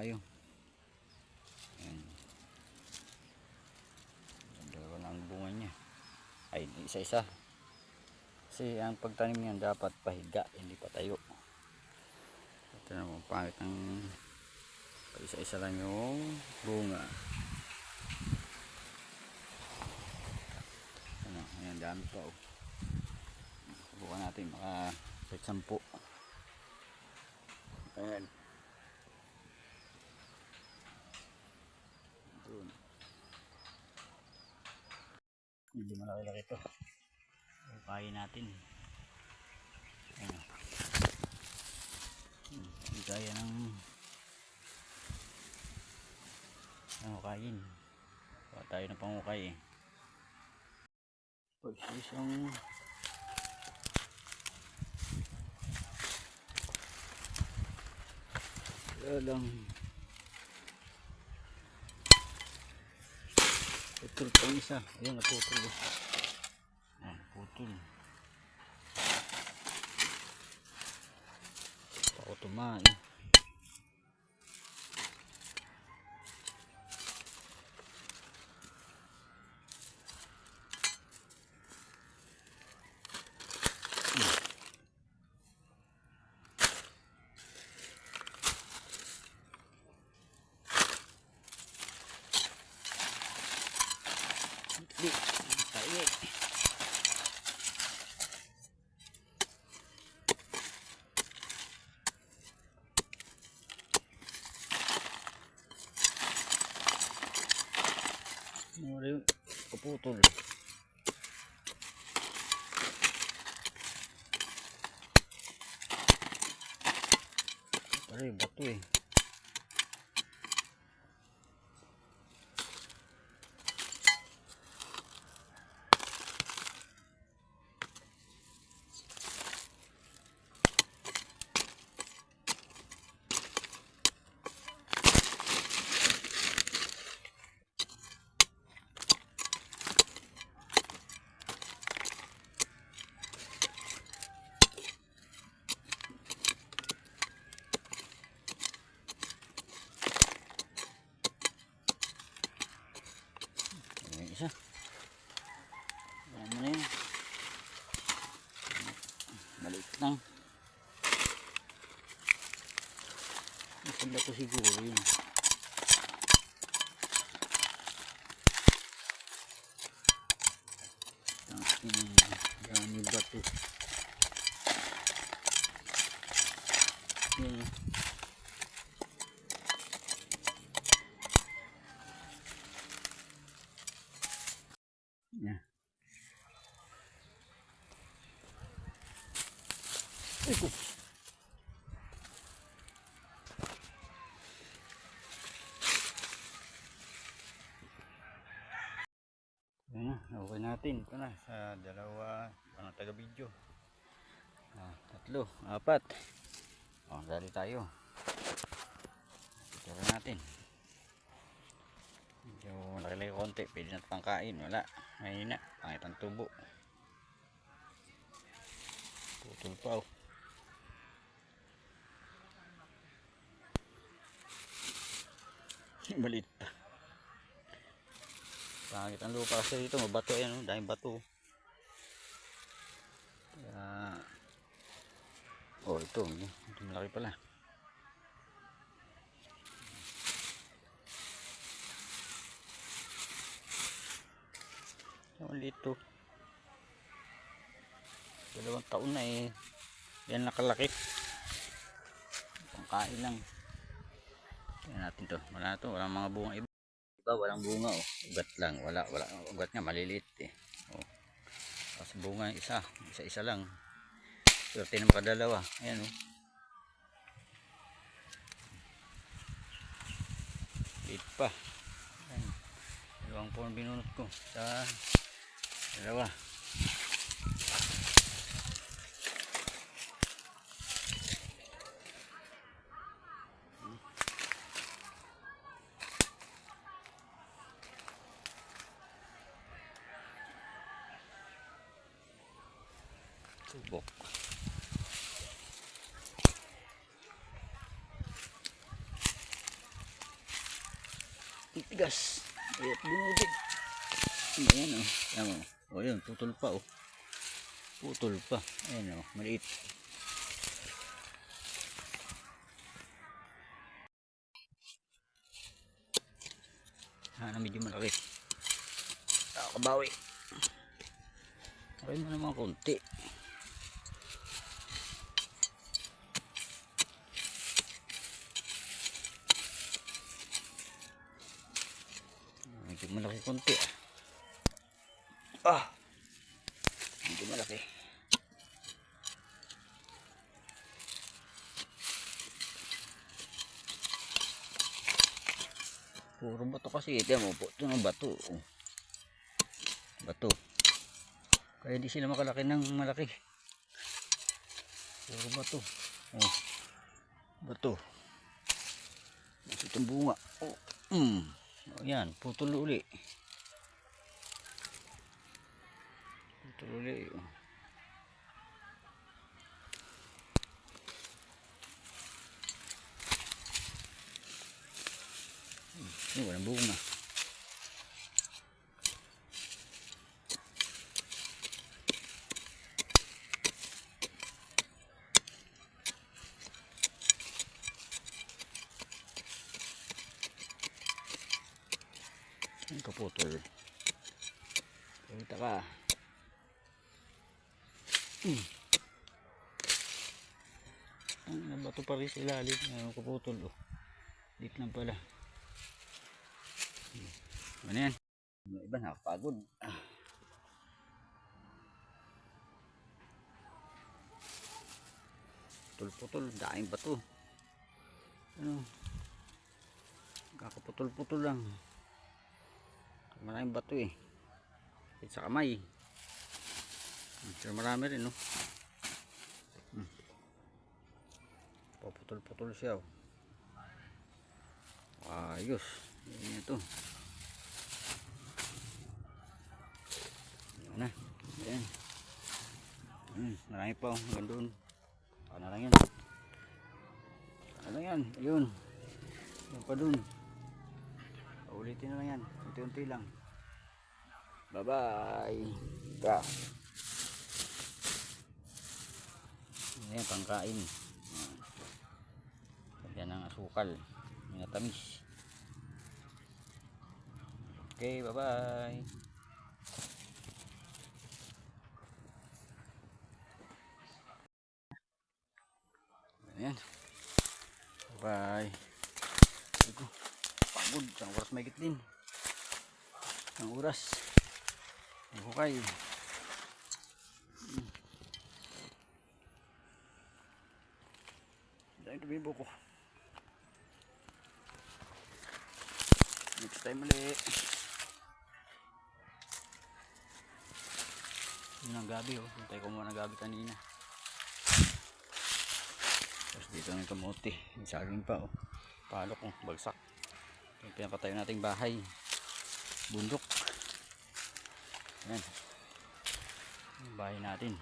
tayo. Ayan. Dalawa na ang bunga niya. Ay, isa-isa. Kasi ang pagtanim niyan dapat pahiga, hindi patayo. Ito naman, pangit ng isa-isa lang yung bunga. Ano, ayan, dami pa oh. Subukan natin maka 10. Ayan. Doon. Hindi malaki-laki ito. Kain natin. Ayan. Hindi kaya ng hukayin. Wala tayo na pangukay eh. Pag isang lang putol pang isa. Ayan, naputol eh. Ayan, putol. Ako tumain. Tayo. Ano yung kaputol? Pare, bato eh. Isa. Ayan mo na yun. Maliit lang. Isang bato siguro yun. Dami bato. Yan. Yan. Ito. Yan na, okay natin. Ito na sa dalawa ang taga-video. 3, 4. Dali tayo. Ito natin. Medyo nakilay konti, pwede natin pangkain. Wala, mahina, pangit ang tubo. Putol pa oh. Malit pa. Pangit ang lupa kasi dito, mabato yan oh, daming bato. Kaya oh, ito malaki pala. Maliit to. 2 taon na eh. Yan nakalaki. Pangkain lang. Tingnan natin to. Wala to. Walang mga bunga iba. Walang bunga oh. Ugat lang. Wala. Ugat nga maliliit eh. Oh. Tapos bunga isa lang. Swerte na makadalawa. Ayan oh. Liit pa. Ayan. 2 po ang binunot ko sa dalawa. Subok. matigas. Ayat bumutin. Ayan o. Ayan o. O yun, putol pa o. Putol pa. Ayan o, maliit. Medyo malaki. Kabawi. Okay mo naman konti. Medyo malaki konti. Medyo malaki. Puro bato kasi. Ito mo po. Ito ng bato. Bato. Kaya di sila makalaki ng malaki. Puro bato. Bato. Mas itong bunga. Yan. Putol uli. Putol uli. Walang bunga. Ang kaputol. Kita ka. Ang bato pa rin sa ilalim. Ang kaputol. Dito lang pala. Ano yan? Yung iba nakapagod. Putol-putol. Daing bato. Ano? Kakaputol-putol lang. Maraming bato eh. Sa kamay. Pero marami rin no. Paputol-putol siya. Ayos. Yan ito. Yan na. Yan. Marami pa. Hanggang doon. Ano lang yan. Ano yan. Ayun. Yan pa doon. Ulitin na lang yan. Unti-unti lang. Bye-bye. Yan, pangkain. Yan ang asukal. Minatamis. Okay, bye-bye. Ayan. Bye. Pagod. Isang oras may gitlin. Isang oras. Hukay. Dahil tumibo ko. Next time ulit. Yun ang gabi oh. Hintay ko muna gabi kanina. Tapos dito ng kamote. Yung saging pa oh. Palok oh. Bagsak. Yung pinapatayo nating bahay. Bundok. Ayan. Yung bahay natin.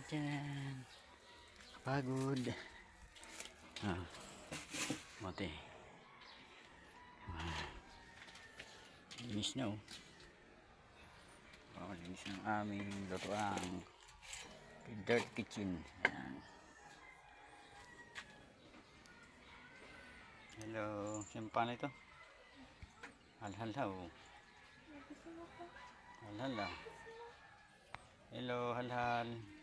Tiyan. Pagod. Mati. Linis na oh. Linis ng aming lutuang dirt kitchen. Ayan. Hello. Siyempre paano ito? Halhal oh. Halhal ah. Hello halhal.